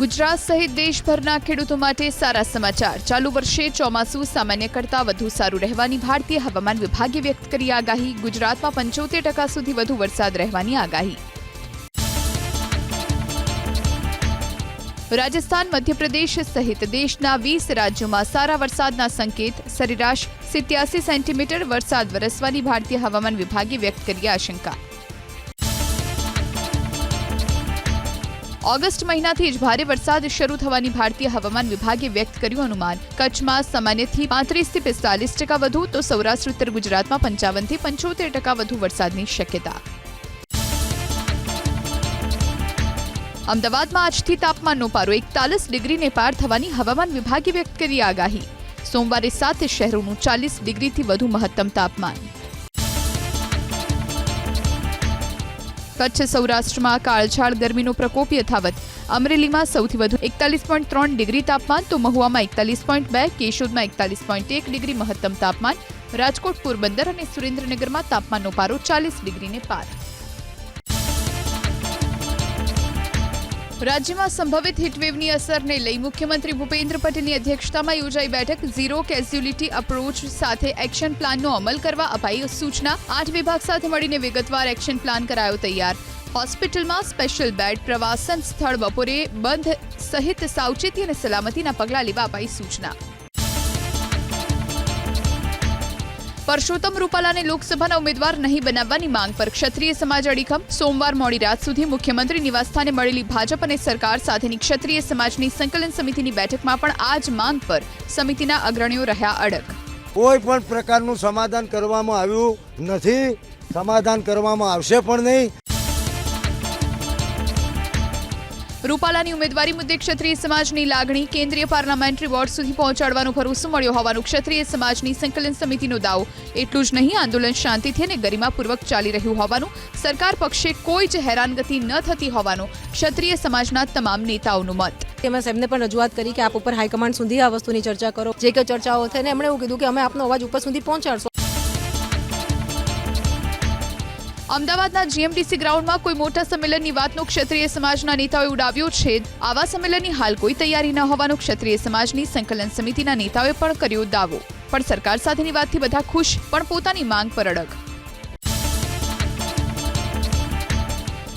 ગુજરાત સહિત દેશભરના ખેડૂતો માટે સારા સમાચાર। ચાલુ વર્ષે ચોમાસું સામાન્ય કરતાં વધુ સારું રહેવાની ભારતીય હવામાન વિભાગે વ્યક્ત કરી આગાહી। ગુજરાતમાં 75% સુધી વધુ વરસાદ રહેવાની આગાહી। રાજસ્થાન, મધ્યપ્રદેશ સહિત દેશના 20 રાજ્યોમાં સારા વરસાદના સંકેત। સરેરાશ 87 સેન્ટીમીટર વરસાદ વરસવાની ભારતીય હવામાન વિભાગે વ્યક્ત કરી આશંકા। ઓગસ્ટ મહિનાથી જ ભારે વરસાદ શરૂ થવાની ભારતીય હવામાન વિભાગે વ્યક્ત કર્યું અનુમાન। કચ્છમાં સામાન્યથી 35 થી 45% વધુ તો સૌરાષ્ટ્ર ઉત્તર ગુજરાતમાં 55 થી 75% વધુ વરસાદની શક્યતા। અમદાવાદમાં આજથી તાપમાનનો પારો 41 ડિગ્રીને પાર થવાની હવામાન વિભાગે વ્યક્ત કરી આગાહી। સોમવારે 7 શહેરોનું 40 ડિગ્રીથી વધુ મહત્તમ તાપમાન। કચ્છ સૌરાષ્ટ્રમાં કાળઝાળ ગરમીનો પ્રકોપ યથાવત। અમરેલીમાં સૌથી વધુ 41.3 ડિગ્રી તાપમાન તો મહુવામાં 41.2, કેશોદમાં 41.1 ડિગ્રી મહત્તમ તાપમાન। રાજકોટ, પોરબંદર અને સુરેન્દ્રનગરમાં તાપમાનનો પારો 40 ડિગ્રીને પાર। રાજ્યમાં સંભવિત હીટવેવની અસરને લઈ મુખ્યમંત્રી ભૂપેન્દ્ર પટેલની અધ્યક્ષતામાં યોજાઈ બેઠક। ઝીરો કેઝ્યુલિટી અપ્રોચ સાથે એક્શન પ્લાનનો અમલ કરવા અપાઈ સૂચના। 8 વિભાગ સાથે મળીને વિગતવાર એક્શન પ્લાન કરાયો તૈયાર। હોસ્પિટલમાં સ્પેશિયલ બેડ, પ્રવાસન સ્થળ બપોરે બંધ સહિત સાવચેતી અને સલામતીના પગલાં લેવા અપાઈ સૂચના। પરસોત્તમ રૂપાલાને લોકસભાના ઉમેદવાર નહીં બનાવવાની માંગ પર ક્ષત્રિય સમાજ અડીખમ। સોમવાર મોડી રાત સુધી મુખ્યમંત્રી નિવાસસ્થાને મળેલી ભાજપ અને સરકાર સાથેની ક્ષત્રિય સમાજની સંકલન સમિતિની બેઠકમાં પણ આ જ માંગ પર સમિતિના અગ્રણીઓ રહ્યા અડગ। કોઈ પણ પ્રકારનું સમાધાન કરવામાં આવ્યું નથી, સમાધાન કરવામાં આવશે પણ નહીં। રૂપાલાની ઉમેદવારી મુદ્દે ક્ષત્રિય સમાજની લાગણી કેન્દ્રીય પાર્લામેન્ટરી બોર્ડ સુધી પહોંચાડવાનો ભરોસો મળ્યો હોવાનું ક્ષત્રિય સમાજની સંકલન સમિતિનો દાવો। એટલું જ નહીં, આંદોલન શાંતિથી અને ગરિમાપૂર્વક ચાલી રહ્યું હોવાનું, સરકાર પક્ષે કોઈ જ હેરાનગતિ ન થતી હોવાનું ક્ષત્રિય સમાજના તમામ નેતાઓનું મત। અમે સાહેબને પણ રજૂઆત કરી કે આપ ઉપર હાઈકમાન્ડ સુધી આ વસ્તુની ચર્ચા કરો। જે કે ચર્ચાઓ થઈને એમણે એવું કીધું કે અમે આપનો અવાજ ઉપર સુધી પહોંચાડશું। અમદાવાદના જીએમડીસી ગ્રાઉન્ડમાં કોઈ મોટા સંમેલનની વાતનો ક્ષત્રિય સમાજના નેતાઓએ ઉડાવ્યો છે। આવા સંમેલનની હાલ કોઈ તૈયારી ન હોવાનો ક્ષત્રિય સમાજની સંકલન સમિતિના નેતાઓએ પણ કર્યો દાવો। પણ સરકાર સાથેની વાતથી બધા ખુશ, પણ પોતાની માંગ પર અડગ।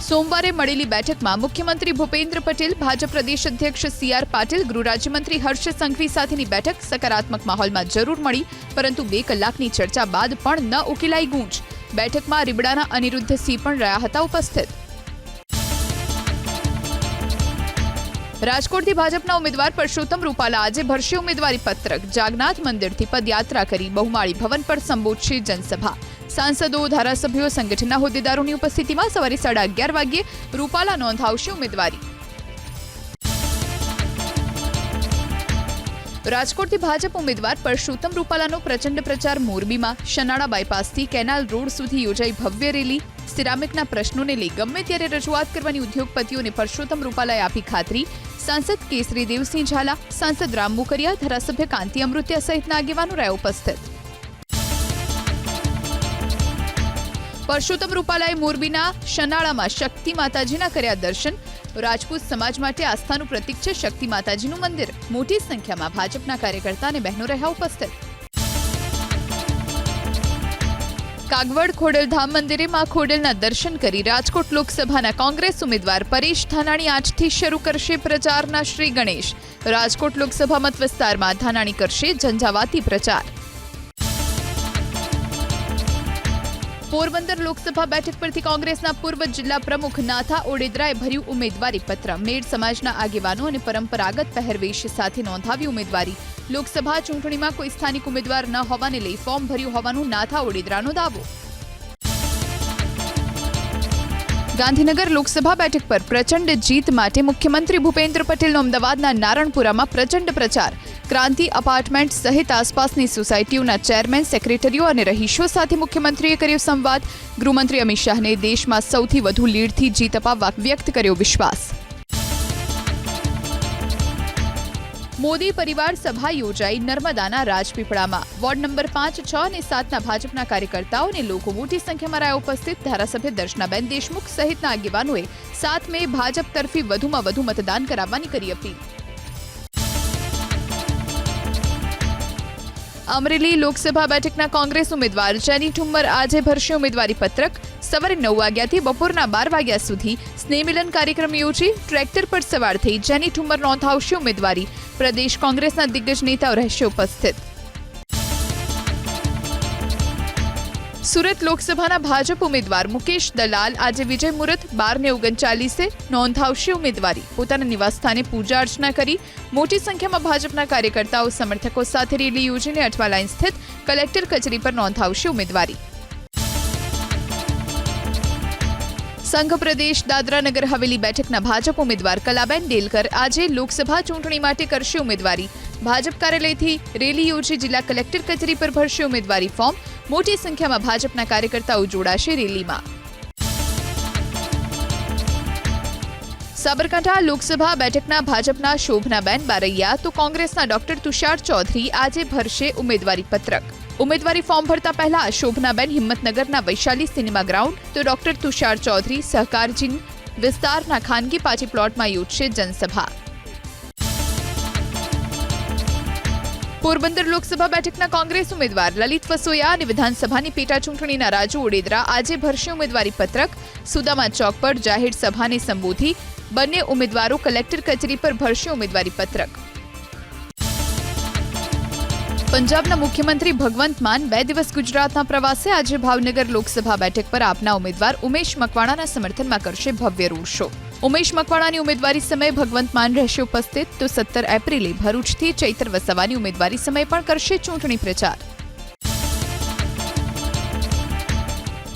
સોમવારે મળેલી બેઠકમાં મુખ્યમંત્રી ભૂપેન્દ્ર પટેલ, ભાજપ પ્રદેશ અધ્યક્ષ CR પાટીલ, ગૃહ રાજ્યમંત્રી હર્ષ સંઘવી સાથેની બેઠક સકારાત્મક માહોલમાં જરૂર મળી, પરંતુ 2 કલાકની ચર્ચા બાદ પણ ન ઉકેલાઈ ગૂંચ। બેઠકમાં રીબડાના અનિરુદ્ધસિંહ પણ રહ્યા હતા ઉપસ્થિત। રાજકોટથી ભાજપના ઉમેદવાર પરસોત્તમ રૂપાલા આજે ભરશે ઉમેદવારી પત્રક। જાગનાથ મંદિરથી પદયાત્રા કરી બહુમાળી ભવન પર સંબોધશે જનસભા। સાંસદો, ધારાસભ્યો, સંગઠનના હોદ્દેદારોની ઉપસ્થિતિમાં સવારે 11:30 વાગ્યે રૂપાલા નોંધાવશે ઉમેદવારી। રાજકોટથી ભાજપ ઉમેદવાર પરસોત્તમ રૂપાલાનો પ્રચંડ પ્રચાર મોરબીમાં। શનાળા બાયપાસથી કેનાલ રોડ સુધી યોજાઈ ભવ્ય રેલી। સિરામિકના પ્રશ્નોને લઈ ગમે ત્યારે રજૂઆત કરવાની ઉદ્યોગપતિઓને પરસોત્તમ રૂપાલાએ આપી ખાતરી। સાંસદ કેસરી દેવસિંહ ઝાલા, સાંસદ રામ મુકરિયા, ધારાસભ્ય કાંતિ અમૃતિયા સહિતના આગેવાનો રહ્યા ઉપસ્થિત। પરસોત્તમ રૂપાલાએ મોરબીના શનાળામાં શક્તિ માતાજીના કર્યા દર્શન। રાજપૂત સમાજ માટે આસ્થાનું પ્રતીક છે શક્તિ માતાજીનું મંદિર। મોટી સંખ્યામાં ભાજપના કાર્યકર્તા અને બહેનો રહ્યા ઉપસ્થિત। કાગવડ ખોડલધામ મંદિરે માં ખોડલના દર્શન કરી રાજકોટ લોકસભાના કોંગ્રેસ ઉમેદવાર પરેશ ધાનાણી આજથી શરૂ કરશે પ્રચારના શ્રી ગણેશ। રાજકોટ લોકસભા મત વિસ્તારમાં ધાનાણી કરશે ઝંઝાવાતી પ્રચાર। પોરબંદર લોકસભા બેઠક પરથી કોંગ્રેસના પૂર્વ જિલ્લા પ્રમુખ નાથા ઓડેદરાએ ભર્યું ઉમેદવારી પત્ર। મેડ સમાજના આગેવાનો અને પરંપરાગત પહેરવેશ સાથે નોંધાવી ઉમેદવારી। લોકસભા ચૂંટણીમાં કોઈ સ્થાનિક ઉમેદવાર ન હોવાને લઈ ફોર્મ ભર્યું હોવાનું નાથા ઓડેદરાનો દાવો। ગાંધીનગર લોકસભા બેઠક પર પ્રચંડ જીત માટે મુખ્યમંત્રી ભૂપેન્દ્ર પટેલનો અમદાવાદના નારણપુરામાં પ્રચંડ પ્રચાર। ક્રાંતિ અપાર્ટમેન્ટ સહિત આસપાસની સોસાયટીઓના ચેરમેન, સેક્રેટરીઓ અને રહીશો સાથે મુખ્યમંત્રીએ કર્યો સંવાદ। ગૃહમંત્રી અમિત શાહને દેશમાં સૌથી વધુ લીડથી જીત અપાવવા વ્યક્ત કર્યો વિશ્વાસ। મોદી પરિવાર સભા યોજાઈ નર્મદાના રાજપીપળામાં. વોર્ડ નંબર 5, 6 અને 7ના ભાજપના કાર્યકર્તાઓ અને લોકો મોટી સંખ્યામાં રહ્યા ઉપસ્થિત. ધારાસભ્ય દર્શનાબેન દેશમુખ સહિતના આગેવાનોએ 7 મે ભાજપ તરફી વધુમાં વધુ મતદાન કરાવવાની કરી અપીલ. અમરેલી લોકસભા બેઠકના કોંગ્રેસ ઉમેદવાર જેની ઠુમ્મર આજે ભરશે ઉમેદવારી પત્રક. સવારે 9 વાગ્યાથી બપોરના 12 વાગ્યા સુધી સ્નેહમિલન કાર્યક્રમ યોજી ટ્રેક્ટર પર સવાર થઈ જેની ઠુમ્મર નોંધાવશે ઉમેદવારી. પ્રદેશ કોંગ્રેસના દિગ્ગજ નેતાઓ રહેશે ઉપસ્થિત. સુરત લોકસભાના ભાજપ ઉમેદવાર મુકેશ દલાલ આજે વિજય મુહૂર્ત 12:39 નોંધાવશે ઉમેદવારી. પોતાના નિવાસસ્થાને પૂજા અર્ચના કરી મોટી સંખ્યામાં ભાજપના કાર્યકર્તાઓ સમર્થકો સાથે રેલી યોજીને અઠવા લાઇન સ્થિત કલેક્ટર કચેરી પર નોંધાવશે ઉમેદવારી. સંઘ પ્રદેશ દાદરા નગર હવેલી બેઠકના ભાજપ ઉમેદવાર કલાબેન ડેલકર આજે લોકસભા ચૂંટણી માટે કરશે ઉમેદવારી. ભાજપ કાર્યાલયથી રેલી યોજી જિલ્લા કલેક્ટર કચેરી પર ભરશે ઉમેદવારી ફોર્મ. મોટી સંખ્યામાં ભાજપના કાર્યકર્તાઓ જોડાશે રેલીમાં. સાબરકાંઠા લોકસભા બેઠકના ભાજપના શોભનાબેન બારૈયા તો કોંગ્રેસના ડોક્ટર તુષાર ચૌધરી આજે ભરશે ઉમેદવારી પત્રક. ઉમેદવારી ફોર્મ ભરતા પહેલા શોભનાબેન હિંમતનગરના વૈશાલી સિનેમા ગ્રાઉન્ડ તો ડોક્ટર તુષાર ચૌધરી સહકારજીન વિસ્તારના ખાનગી પાછી પ્લોટમાં યોજશે જનસભા. પોરબંદર લોકસભા બેઠકના કોંગ્રેસ ઉમેદવાર લલિત વસોયા અને વિધાનસભાની પેટા ચૂંટણીના રાજુ ઓડેદરા આજે ભરશે ઉમેદવારી પત્રક. સુદામા ચોક પર જાહેર સભાને સંબોધી બંને ઉમેદવારો કલેક્ટર કચેરી પર ભરશે ઉમેદવારી પત્રક. પંજાબના મુખ્યમંત્રી ભગવંત માન 2 દિવસ ગુજરાતના પ્રવાસે આજે ભાવનગર લોકસભા બેઠક પર આપના ઉમેદવાર ઉમેશ મકવાણાના સમર્થનમાં કરશે ભવ્ય રોડ શો. ઉમેશ મકવાણાની ઉમેદવારી સમયે ભગવંત માન રહેશે ઉપસ્થિત તો 17 એપ્રિલે ભરૂચથી ચૈતર વસાવાની ઉમેદવારી સમયે પણ કરશે ચૂંટણી પ્રચાર.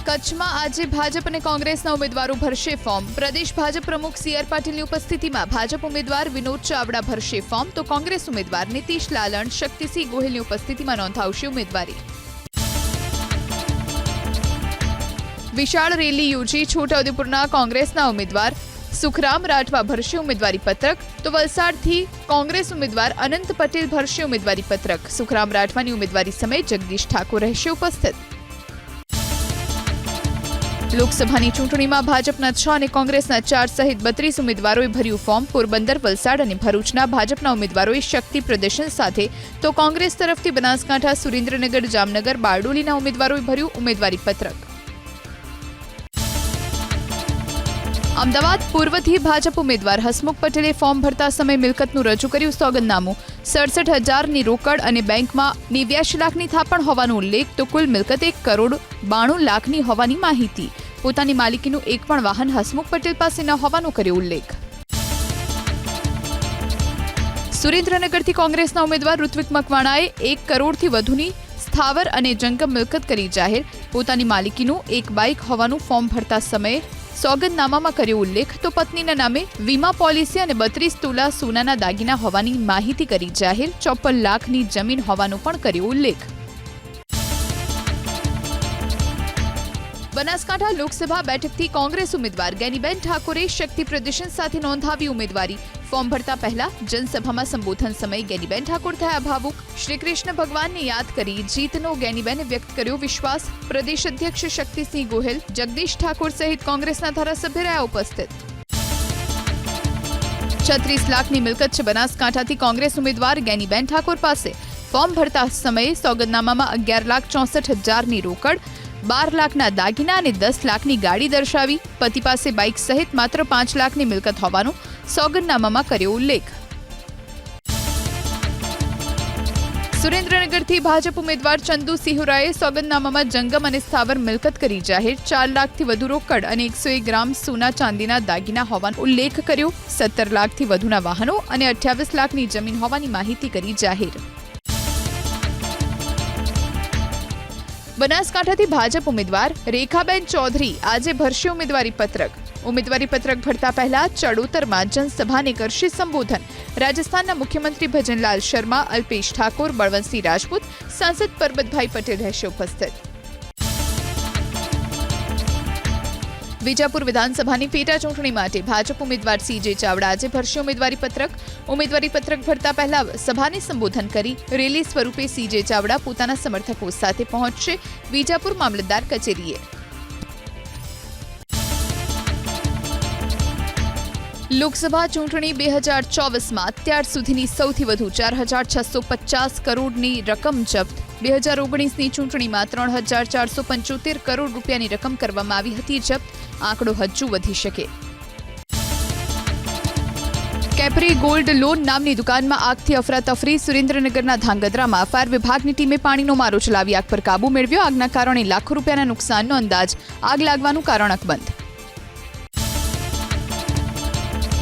કચ્છમાં આજે ભાજપ અને કોંગ્રેસના ઉમેદવારો ભરશે ફોર્મ. પ્રદેશ ભાજપ પ્રમુખ સી.આર. પાટીલની ઉપસ્થિતિમાં ભાજપ ઉમેદવાર વિનોદ ચાવડા ભરશે ફોર્મ તો કોંગ્રેસ ઉમેદવાર નીતિશ લાલણ શક્તિસિંહ ગોહિલની ઉપસ્થિતિમાં નોંધાવશે ઉમેદવારી. વિશાળ રેલી યોજી છોટાઉદેપુરના કોંગ્રેસના ઉમેદવાર સુખરામ રાઠવા ભરશે ઉમેદવારી પત્રક તો વલસાડથી કોંગ્રેસ ઉમેદવાર અનંત પટેલ ભરશે ઉમેદવારી પત્રક. સુખરામ રાઠવાની ઉમેદવારી સમયે જગદીશ ઠાકોર રહેશે ઉપસ્થિત. લોકસભાની ચૂંટણીમાં ભાજપના 6 અને કોંગ્રેસના 4 સહિત 32 ઉમેદવારોએ ભર્યું ફોર્મ. પોરબંદર, વલસાડ અને ભરૂચના ભાજપના ઉમેદવારોએ શક્તિ પ્રદર્શન સાથે તો કોંગ્રેસ તરફથી બનાસકાંઠા, સુરેન્દ્રનગર, જામનગર, બારડોલીના ઉમેદવારોએ ભર્યું ઉમેદવારી પત્રક. અમદાવાદ પૂર્વથી ભાજપ ઉમેદવાર હસમુખ પટેલે ફોર્મ ભરતા સમયે મિલકતનું રજૂ કર્યું સોગંદનામું. 67,000ની રોકડ અને બેંકમાં 89 લાખની થાપણ હોવાનો ઉલ્લેખ તો કુલ મિલકત 1,92 લાખની હોવાની માહિતી. પોતાની માલિકીનું એક પણ વાહન હસમુખ પટેલ પાસે ન હોવાનો કર્યો ઉલ્લેખ. સુરેન્દ્રનગરથી કોંગ્રેસના ઉમેદવાર ઋત્વિક મકવાણાએ 1 કરોડથી વધુની સ્થાવર અને જંગમ મિલકત કરી જાહેર. પોતાની માલિકીનું એક બાઇક હોવાનું ફોર્મ ભરતા સમયે સોગંદનામામાં કર્યો ઉલ્લેખ તો પત્નીના નામે વીમા પોલિસી અને 32 તોલા સોનાના દાગીના હોવાની માહિતી કરી જાહેર. 54 લાખની જમીન હોવાનો પણ કર્યો ઉલ્લેખ. બનાસકાંઠા લોકસભા બેઠકથી કોંગ્રેસ ઉમેદવાર ગેનીબેન ઠાકોરે શક્તિ પ્રદર્શન સાથે નોંધાવી ઉમેદવારી. ફોર્મ ભરતા પહેલા જનસભામાં સંબોધન સમયે ગેનીબેન ઠાકોર થયા ભાવુક. શ્રી કૃષ્ણ ભગવાનને યાદ કરી જીતનો ગેનીબેને વ્યક્ત કર્યો વિશ્વાસ. પ્રદેશ અધ્યક્ષ શક્તિસિંહ ગોહિલ, જગદીશ ઠાકોર સહિત કોંગ્રેસના ધારાસભ્ય રહ્યા ઉપસ્થિત. 36 લાખની મિલકત છે બનાસકાંઠાથી કોંગ્રેસ ઉમેદવાર ગેનીબેન ઠાકોર પાસે. ફોર્મ ભરતા સમયે સોગંદનામામાં 11,64,000ની રોકડ, 12 લાખના દાગીના અને 10 લાખની ગાડી દર્શાવી. પતિ પાસે બાઇક સહિત માત્ર 5 લાખની મિલકત હોવાનો સોગંદનામામાં કર્યો ઉલ્લેખ. સુરેન્દ્રનગરથી ભાજપ ઉમેદવાર ચંદુ સિહોરાએ સોગંદનામામાં જંગમ અને સ્થાવર મિલકત કરી જાહેર. 4 લાખથી વધુ રોકડ અને 101 ગ્રામ સોના ચાંદીના દાગીના હોવાનો ઉલ્લેખ કર્યો. 17 લાખથી વધુના વાહનો અને 28 લાખની જમીન હોવાની માહિતી કરી જાહેર. બનાસકાંઠાથી ભાજપ ઉમેદવાર રેખાબેન ચૌધરી આજે ભરશે ઉમેદવારી પત્રક. ઉમેદવારી પત્રક ભરતા પહેલા ચડોતરમાં જનસભાને કરશે સંબોધન. રાજસ્થાનના મુખ્યમંત્રી ભજનલાલ શર્મા, અલ્પેશ ઠાકોર, બળવંતસિંહ રાજપૂત, સાંસદ પરબતભાઈ પટેલ રહેશે ઉપસ્થિત. વિજાપુર વિધાનસભાની પેટા ચૂંટણી માટે ભાજપ ઉમેદવાર CJ ચાવડા આજે ભરશે ઉમેદવારી પત્રક ભરતા પહેલા સભાને સંબોધન કરી રેલી સ્વરૂપે CJ ચાવડા પોતાના સમર્થકો સાથે પહોંચશે વિજાપુર મામલતદાર કચેરીએ. લોકસભા ચૂંટણી 2024માં અત્યાર સુધીની સૌથી વધુ 4,650 કરોડની રકમ જપ્ત. 2019ની ચૂંટણીમાં 3,475 કરોડ રૂપિયાની રકમ કરવામાં આવી હતી જપ્ત. આંકડો હજુ વધી શકે. કેપ્રી ગોલ્ડ લોન નામની દુકાનમાં આગથી અફરાતફરી. સુરેન્દ્રનગરના ધાંગધ્રામાં ફાયર વિભાગની ટીમે પાણીનો મારો ચલાવી આગ પર કાબૂ મેળવ્યો. આગના કારણે લાખો રૂપિયાના નુકસાનનો અંદાજ. આગ લાગવાનું કારણ અકબંધ.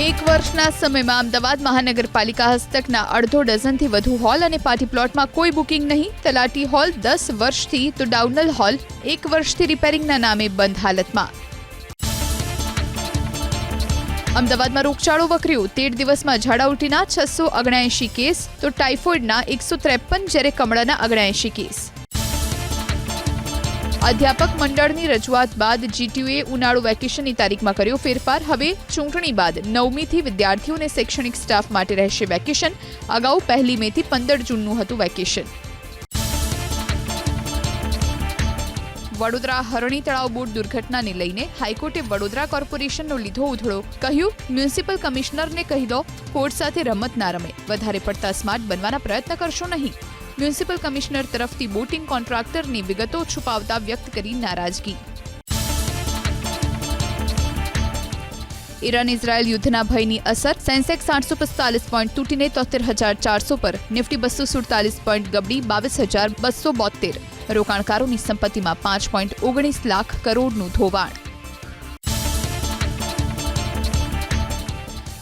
એક વર્ષના સમયમાં અમદાવાદ મહાનગરપાલિકા હસ્તકના અડધો ડઝનથી વધુ હોલ અને પાર્ટી પ્લોટમાં કોઈ બુકિંગ નહીં. તલાટી હોલ 10 વર્ષથી તો ડાઉનલ હોલ 1 વર્ષથી રિપેરિંગના નામે બંધ હાલતમાં. અમદાવાદમાં રોગચાળો વકર્યો. 13 દિવસમાં ઝાડા ઉલટીના 679 કેસ તો ટાઇફોઇડના 153 જ્યારે કમળાના 79 કેસ. અધ્યાપક મંડળની રજૂઆત બાદ GTUએ ઉનાળુ વેકેશનની તારીખમાં કર્યો ફેરફાર. હવે ચૂંટણી બાદ 9મીથી વિદ્યાર્થીઓ અને શૈક્ષણિક સ્ટાફ માટે રહેશે વેકેશન. અગાઉ 1 મેથી 15 જૂનનું હતું વેકેશન. વડોદરા હરણી તળાવ બોટ દુર્ઘટનાને લઈને હાઈકોર્ટે વડોદરા કોર્પોરેશનનો લીધો ઉધડો. કહ્યું, મ્યુનિસિપલ કમિશનરને કહી દો કોર્ટ સાથે રમત ના રમે. વધારે પડતા સ્માર્ટ બનવાના પ્રયત્ન કરશો નહીં. મ્યુનિસિપલ કમિશનર તરફથી બોટિંગ કોન્ટ્રાક્ટરની વિગતો છુપાવતા વ્યક્ત કરી નારાજગી. ઈરાન ઇઝરાયલ યુદ્ધના ભયની અસર. સેન્સેક્સ 845 પોઈન્ટ તૂટીને 73,400 પર. Nifty 247 point ગબડી 22,272. રોકાણકારોની સંપત્તિમાં 5.19 લાખ કરોડનું ધોવાણ.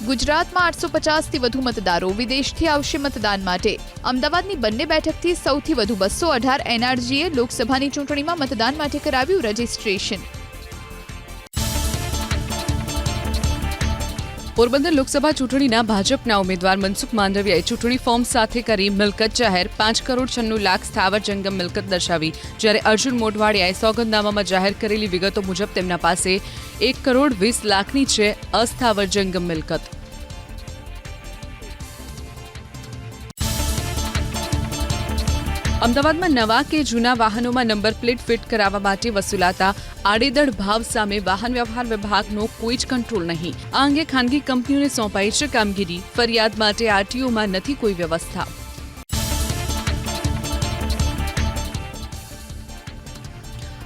ગુજરાતમાં 850થી વધુ મતદારો વિદેશથી આવશે મતદાન માટે. અમદાવાદની બંને બેઠકથી સૌથી વધુ 218 NRGએ લોકસભાની ચૂંટણીમાં મતદાન માટે કરાવ્યું રજીસ્ટ્રેશન. પોરબંદર લોકસભા ચૂંટણીના ભાજપના ઉમેદવાર મનસુખ માંડવિયાએ ચૂંટણી ફોર્મ સાથે કરી મિલકત જાહેર. 5,96,00,000 સ્થાવર જંગમ મિલકત દર્શાવી. જ્યારે અર્જુન મોઢવાડિયાએ સોગંદનામામાં જાહેર કરેલી વિગતો મુજબ તેમના પાસે 1,20,00,000ની છે અસ્થાવર જંગમ મિલકત. અમદાવાદમાં નવા કે જૂના વાહનોમાં નંબર પ્લેટ ફિટ કરાવવા માટે વસૂલાતા આડેધડ ભાવ સામે વાહન વ્યવહાર વિભાગનો કોઈ જ કંટ્રોલ નહીં. આ અંગે ખાનગી કંપનીઓને સોંપાઈ છે કામગીરી. ફરિયાદ માટે RTOમાં નથી કોઈ વ્યવસ્થા.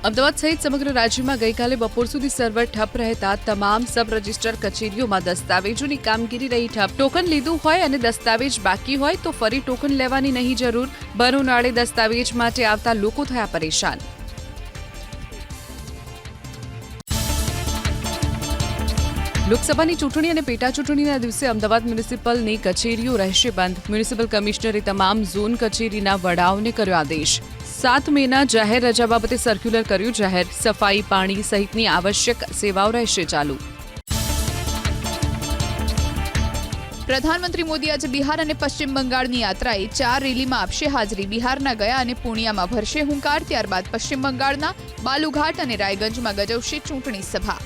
અમદાવાદ સહિત સમગ્ર રાજ્યમાં ગઈકાલે બપોર સુધી સર્વર ઠપ રહેતા તમામ સબ રજિસ્ટર કચેરીઓમાં દસ્તાવેજોની કામગીરી રહી ઠપ. ટોકન લીધું હોય અને દસ્તાવેજ બાકી હોય તો ફરી ટોકન લેવાની નહીં જરૂર. ભર ઉનાળે દસ્તાવેજ માટે આવતા લોકો થયા પરેશાન. લોકસભાની ચૂંટણી અને પેટા ચૂંટણીના દિવસે અમદાવાદ મ્યુનિસિપલની કચેરીઓ રહેશે બંધ. મ્યુનિસિપલ કમિશનરે તમામ ઝોન કચેરીના વડાઓને કર્યો આદેશ. 7 મેના જાહેર રજા બાબતે સર્ક્યુલર કર્યું જાહેર. સફાઈ, પાણી સહિતની આવશ્યક સેવાઓ રહેશે ચાલુ. પ્રધાનમંત્રી મોદી આજે બિહાર અને પશ્ચિમ બંગાળની યાત્રાએ 4 રેલીમાં આપશે હાજરી. બિહારના ગયા અને પૂર્ણિયામાં ભરશે હુંકાર. ત્યારબાદ પશ્ચિમ બંગાળના બાલુઘાટ અને રાયગંજમાં ગજવશે ચૂંટણી સભા.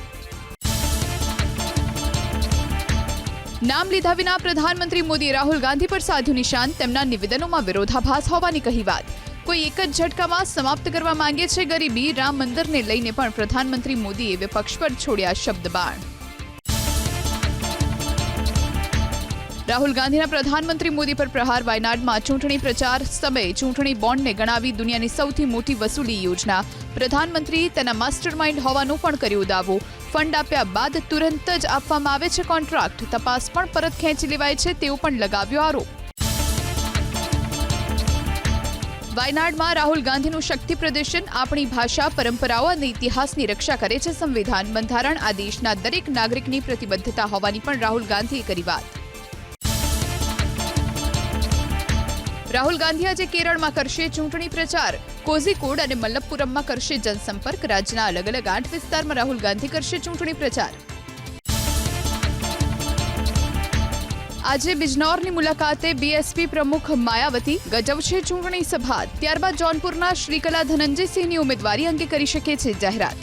નામ લીધા વિના પ્રધાનમંત્રી મોદીએ રાહુલ ગાંધી પર સાધ્યું નિશાન. તેમના નિવેદનોમાં વિરોધાભાસ હોવાની કહી વાત. કોઈ એક જ ઝટકામાં સમાપ્ત કરવા માંગે છે ગરીબી. રામ મંદિરને લઈને પણ પ્રધાનમંત્રી મોદીએ વિપક્ષ પર છોડ્યા શબ્દબાણ. રાહુલ ગાંધીના પ્રધાનમંત્રી મોદી પર પ્રહાર. વાયનાડમાં ચૂંટણી પ્રચાર સમયે ચૂંટણી બોન્ડને ગણાવી દુનિયાની સૌથી મોટી વસૂલી યોજના. પ્રધાનમંત્રી તેના માસ્ટરમાઇન્ડ હોવાનો પણ કર્યો દાવો. ફંડ આપ્યા બાદ તુરંત જ આપવામાં આવે છે કોન્ટ્રાક્ટ. તપાસ પણ પરત ખેંચી લેવાય છે તેવો પણ લગાવ્યો આરોપ. વાયનાડમાં રાહુલ ગાંધીનું શક્તિ પ્રદર્શન. આપણી ભાષા, પરંપરાઓ અને ઇતિહાસની રક્ષા કરે છે સંવિધાન. બંધારણ આ દેશના દરેક નાગરિકની પ્રતિબદ્ધતા હોવાની પણ રાહુલ ગાંધીએ કરી વાત. રાહુલ ગાંધી આજે કેરળમાં કરશે ચૂંટણી પ્રચાર. કોઝિકોડ અને મલ્લપુરમમાં કરશે જનસંપર્ક. રાજ્યના અલગ અલગ 8 વિસ્તારમાં રાહુલ ગાંધી કરશે ચૂંટણી પ્રચાર. આજે બિજનૌરની મુલાકાતે BSP પ્રમુખ માયાવતી ગજવશે ચૂંટણી સભા. ત્યારબાદ જોનપુરના શ્રીકલા ધનંજયસિંહની ઉમેદવારી અંગે કરી શકે છે જાહેરાત.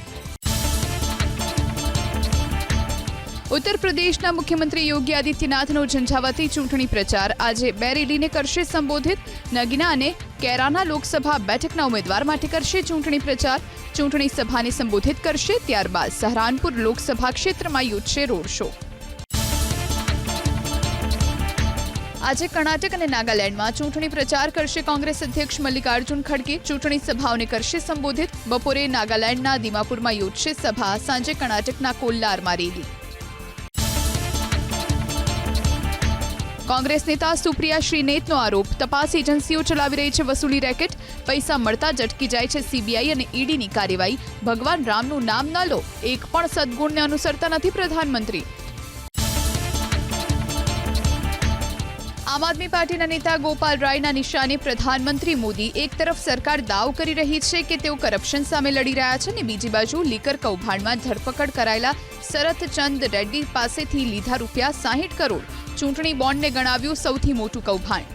ઉત્તર પ્રદેશના મુખ્યમંત્રી યોગી આદિત્યનાથનો ઝંઝાવાતી ચૂંટણી પ્રચાર આજે 2 રેલીને કરશે સંબોધિત. નગીના અને કેરાના લોકસભા બેઠકના ઉમેદવાર માટે કરશે ચૂંટણી પ્રચાર. ચૂંટણી સભાને સંબોધિત કરશે. ત્યારબાદ સહરાનપુર લોકસભા ક્ષેત્રમાં યોજશે રોડ શો. આજે કર્ણાટક અને નાગાલેન્ડમાં ચૂંટણી પ્રચાર કરશે કોંગ્રેસ અધ્યક્ષ મલ્લિકાર્જુન ખડગે. ચૂંટણી સભાઓને કરશે સંબોધિત. બપોરે નાગાલેન્ડના દીમાપુરમાં યોજશે સભા. સાંજે કર્ણાટકના કોલ્લારમાં રેલી. કોંગ્રેસ નેતા સુપ્રિયા શ્રીનેતનો આરોપ, તપાસ એજન્સીઓ ચલાવી રહી છે વસૂલી રેકેટ. પૈસા મળતા જ અટકી જાય છે સીબીઆઈ અને ઈડીની કાર્યવાહી. ભગવાન રામનું નામ ન લો, એક પણ સદગુણને અનુસરતા નથી પ્રધાનમંત્રી. આમ આદમી પાર્ટીના નેતા ગોપાલ રાયના નિશાને પ્રધાનમંત્રી મોદી. એક તરફ સરકાર દાવ કરી રહી છે કે તેઓ કરપ્શન સામે લડી રહ્યા છે અને બીજી બાજુ લીકર કૌભાંડમાં ધરપકડ કરાયેલા શરતચંદ રેડ્ડી પાસેથી લીધા ₹60 કરોડ. ચૂંટણી બોન્ડને ગણાવ્યું સૌથી મોટું કૌભાંડ.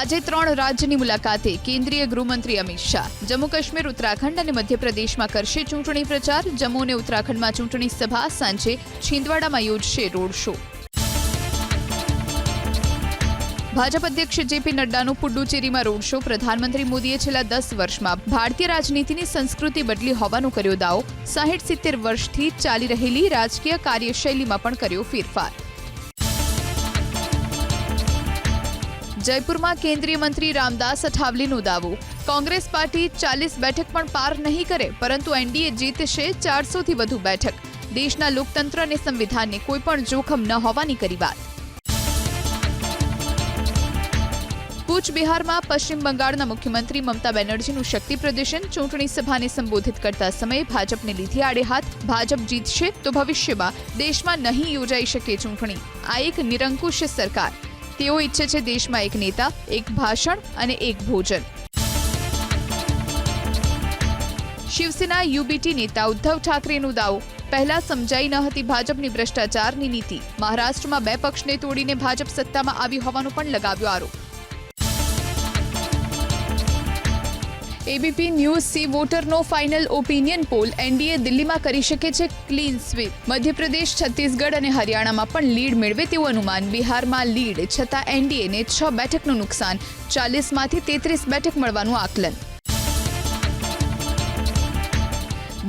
આજે 3 રાજ્યની મુલાકાતે કેન્દ્રીય ગૃહમંત્રી અમિત શાહ. જમ્મુ કાશ્મીર, ઉત્તરાખંડ અને મધ્યપ્રદેશમાં કરશે ચૂંટણી પ્રચાર. જમ્મુ અને ઉત્તરાખંડમાં ચૂંટણી સભા. સાંજે છિંદવાડામાં યોજશે રોડ શો. ભાજપ અધ્યક્ષ જેપી નડ્ડાનો પુડ્ડુચેરીમાં રોડ શો. પ્રધાનમંત્રી મોદીએ છેલ્લા 10 વર્ષમાં ભારતીય રાજનીતિની સંસ્કૃતિ બદલી હોવાનો કર્યો દાવો. 60-70 વર્ષથી ચાલી રહેલી રાજકીય કાર્યશૈલીમાં પણ કર્યો ફેરફાર. જયપુરમાં કેન્દ્રીય મંત્રી રામદાસ અઠાવલેનો દાવો. કોંગ્રેસ પાર્ટી 40 બેઠક પણ પાર નહીં કરે, પરંતુ એનડીએ જીતશે 400થી વધુ બેઠક. દેશના લોકતંત્ર અને સંવિધાનને કોઈ પણ જોખમ ન હોવાની કરી વાત. કૂચ બિહારમાં પશ્ચિમ બંગાળના મુખ્યમંત્રી મમતા બેનર્જીનું શક્તિ પ્રદર્શન. ચૂંટણી સભાને સંબોધિત કરતા સમયે ભાજપને લીધી આડે હાથ. ભાજપ જીતશે તો ભવિષ્યમાં દેશમાં નહીં યોજાઈ શકે ચૂંટણી. આ એક નિરંકુશ સરકાર. તેઓ ઈચ્છે છે દેશમાં એક નેતા, એક ભાષણ અને એક ભોજન. શિવસેના યુબીટી નેતા ઉદ્ધવ ઠાકરેનો દાવો. પહેલા સમજાઈ ન હતી ભાજપની ભ્રષ્ટાચારની નીતિ. મહારાષ્ટ્રમાં 2 પક્ષને તોડીને ભાજપ સત્તામાં આવી હોવાનો પણ લગાવ્યો આરોપ. એબીપી ન્યૂઝ સી વોટરનો ફાઇનલ ઓપિનિયન પોલ. એનડીએ દિલ્હીમાં કરી શકે છે ક્લીન સ્વીપ. મધ્યપ્રદેશ, છત્તીસગઢ અને હરિયાણામાં પણ લીડ મેળવે તેવું અનુમાન. બિહારમાં લીડ છતાં એનડીએને 6 બેઠકનું નુકસાન. 40માંથી 33 બેઠક મળવાનું આકલન.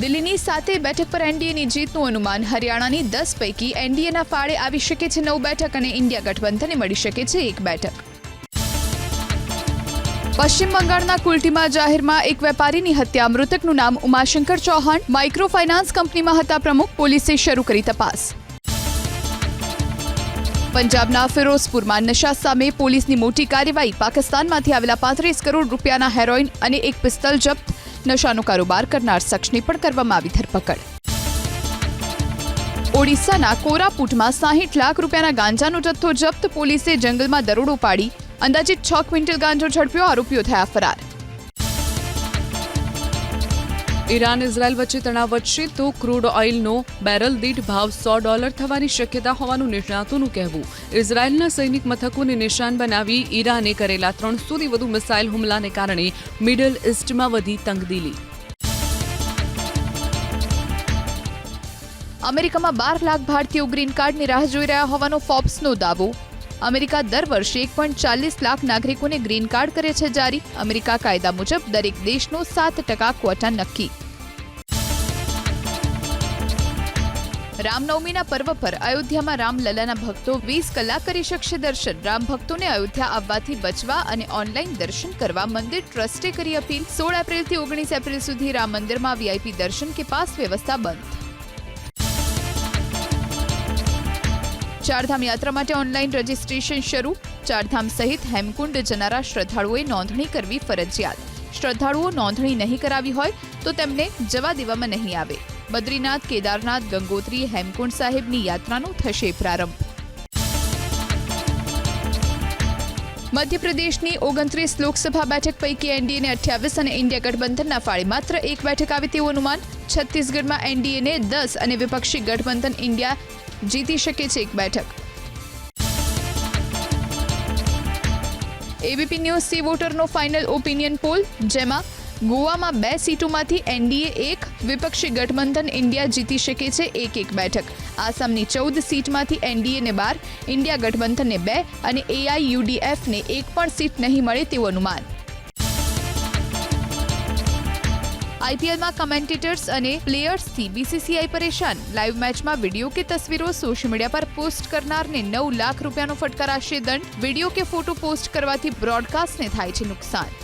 દિલ્હીની 7 બેઠક પર એનડીએની જીતનું અનુમાન. હરિયાણાની 10 પૈકી એનડીએના ફાળે આવી શકે છે 9 બેઠક અને ઇન્ડિયા ગઠબંધનને મળી શકે છે 1 બેઠક. પશ્ચિમ બંગાળના કુલ્ટીમાં જાહેરમાં એક વેપારીની હત્યા. મૃતકનું નામ ઉમાશંકર ચૌહાણ. માઇક્રો ફાઇનાન્સ કંપનીમાં હતા પ્રમુખ. પોલીસે શરૂ કરી તપાસ. પંજાબના ફિરોઝપુરમાં નશા સામે પોલીસની મોટી કાર્યવાહી. પાકિસ્તાનમાંથી આવેલા 35 કરોડ રૂપિયાના હેરોઇન અને એક પિસ્તલ જપ્ત. નશાનો કારોબાર કરનાર શખ્સની પણ કરવામાં આવી ધરપકડ. ઓડિશાના કોરાપુટમાં 60 લાખ રૂપિયાના ગાંજાનો જથ્થો જપ્ત. પોલીસે જંગલમાં દરોડો પાડી અંદાજિત 6 ક્વિન્ટલ ગાંજો ઝડપ્યો. આરોપીઓ થયા ફરાર. ઈરાન ઇઝરાયલ વચ્ચે તણાવ વધશે તો ક્રૂડ ઓઇલનો બેરલ દીઠ ભાવ $100 થવાની શક્યતા હોવાનું નિષ્ણાતોનું કહેવું. ઇઝરાયલના સૈનિક મથકોને નિશાન બનાવી ઈરાને કરેલા 300થી વધુ મિસાઇલ હુમલાને કારણે મિડલ ઇસ્ટમાં વધી તંગદિલી. અમેરિકામાં 12 લાખ ભારતીયો ગ્રીન કાર્ડની રાહ જોઈ રહ્યા હોવાનો ફોર્બ્સનો દાવો. અમેરિકા દર વર્ષે 1.40 લાખ નાગરિકોને ગ્રીન કાર્ડ કરે છે જારી. અમેરિકા કાયદા મુજબ દરેક દેશનો 7% ક્વોટા નક્કી. રામનવમીના પર્વ પર અયોધ્યામાં રામલલાના ભક્તો 20 કલાક કરી શકશે દર્શન. રામ ભક્તોને અયોધ્યા આવવાથી બચવા અને ઓનલાઈન દર્શન કરવા મંદિર ટ્રસ્ટે કરી અપીલ. 16 એપ્રિલથી 19 એપ્રિલ સુધી રામ મંદિરમાં વીઆઈપી દર્શન કે પાસ વ્યવસ્થા બંધ. ચારધામ યાત્રા માટે ઓનલાઈન રજીસ્ટ્રેશન શરૂ. ચારધામ સહિત હેમકુંડ જનારા શ્રદ્ધાળુઓએ નોંધણી કરવી ફરજિયાત. શ્રદ્ધાળુઓ નોંધણી નહીં કરાવી હોય તો તેમને જવા દેવામાં નહીં આવે. બદ્રીનાથ, કેદારનાથ, ગંગોત્રી, હેમકુંડ સાહેબની યાત્રાનો થશે પ્રારંભ. મધ્યપ્રદેશની 29 લોકસભા બેઠક પૈકી એનડીએને 28 અને ઇન્ડિયા ગઠબંધનના ફાળે માત્ર 1 બેઠક આવે તેવું અનુમાન. છત્તીસગઢમાં એનડીએને 10 અને વિપક્ષી ગઠબંધન ઇન્ડિયા જીતી શકે છે 1 બેઠક. એબીપી ન્યૂઝ સી વોટરનો ફાઇનલ ઓપિનિયન પોલ, જેમાં ગોવામાં 2 સીટોમાંથી એનડીએ 1, વિપક્ષી ગઠબંધન ઇન્ડિયા જીતી શકે છે 1 બેઠક. આસામની 14 સીટમાંથી એનડીએને 12, ઇન્ડિયા ગઠબંધનને 2 અને એઆઈયુડીએફને 1 પણ સીટ નહીં મળે તેવું અનુમાન. આઈપીએલમાં કમેન્ટેટર્સ અને પ્લેયર્સથી બીસીસીઆઈ પરેશાન. લાઈવ મેચમાં વિડીયો કે તસવીરો સોશિયલ મીડિયા પર પોસ્ટ કરનારને 9 લાખ રૂપિયાનો ફટકારાશે દંડ. વિડીયો કે ફોટો પોસ્ટ કરવાથી બ્રોડકાસ્ટને થાય છે નુકસાન.